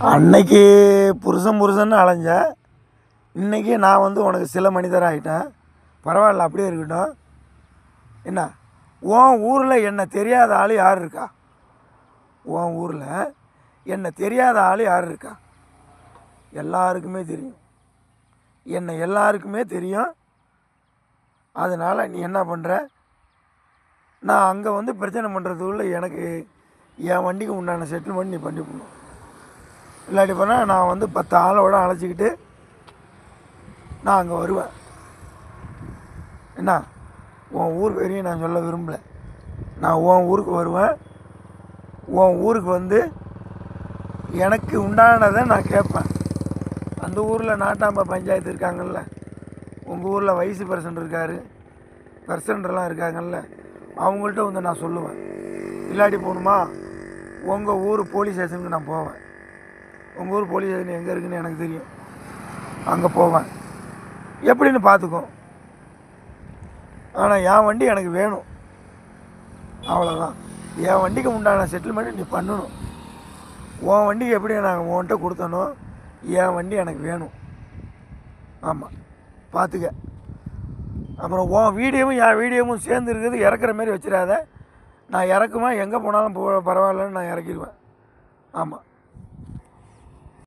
அன்னைக்கு புருஷன் அலைஞ்ச, இன்றைக்கி நான் வந்து உனக்கு சில மனிதராக ஆகிட்டேன். பரவாயில்ல, அப்படியே இருக்கட்டும். என்ன உன் ஊரில் என்ன தெரியாத ஆள் யார் இருக்கா? உன் ஊரில் என்ன தெரியாத ஆள் யார் இருக்கா? எல்லாருக்குமே தெரியும். என்னை எல்லாருக்குமே தெரியும். அதனால் நீ என்ன பண்ணுற, நான் அங்கே வந்து பிரச்சனை பண்ணுறதுக்குள்ள எனக்கு என் வண்டிக்கு உண்டான செட்டில்மெண்ட் நீ பண்ணி போடணும். இல்லாட்டி போனால் நான் வந்து 10 ஆளோட அழைச்சிக்கிட்டு நான் அங்கே வருவேன். என்ன, உன் ஊர் பேரையும் நான் சொல்ல விரும்பலை. நான் உன் ஊருக்கு வருவேன். உன் ஊருக்கு வந்து எனக்கு உண்டானதை நான் கேட்பேன். அந்த ஊரில் நாட்டாம்பா பஞ்சாயத்து இருக்காங்கல்ல, உங்கள் ஊரில் வைஸ் பிரசிடண்ட் இருக்கார், பிரசிடண்ட்லாம் இருக்காங்கல்ல, அவங்கள்ட்ட வந்து நான் சொல்லுவேன். இல்லாட்டி போகணுமா, உங்கள் ஊர் போலீஸ் ஸ்டேஷனுக்கு நான் போவேன். உங்கள் ஊர் போலீஸ் ஸ்டேஷன் எங்கே இருக்குதுன்னு எனக்கு தெரியும். அங்கே போவேன். எப்படின்னு பார்த்துக்கோ. ஆனால் என் வண்டி எனக்கு வேணும், அவ்வளோதான். என் வண்டிக்கு உண்டான செட்டில்மெண்ட்டு நீ பண்ணணும். உன் வண்டிக்கு எப்படி நான் உன்கிட்ட கொடுத்தனோ, என் வண்டி எனக்கு வேணும். ஆமாம், பார்த்துக்க. அப்புறம் உன் வீடியோவும் என் வீடியோவும் சேர்ந்து இருக்குது இறக்குற மாதிரி வச்சிடாத. நான் இறக்குமா, எங்கே போனாலும் பரவாயில்லன்னு நான் இறக்கிடுவேன். ஆமாம்.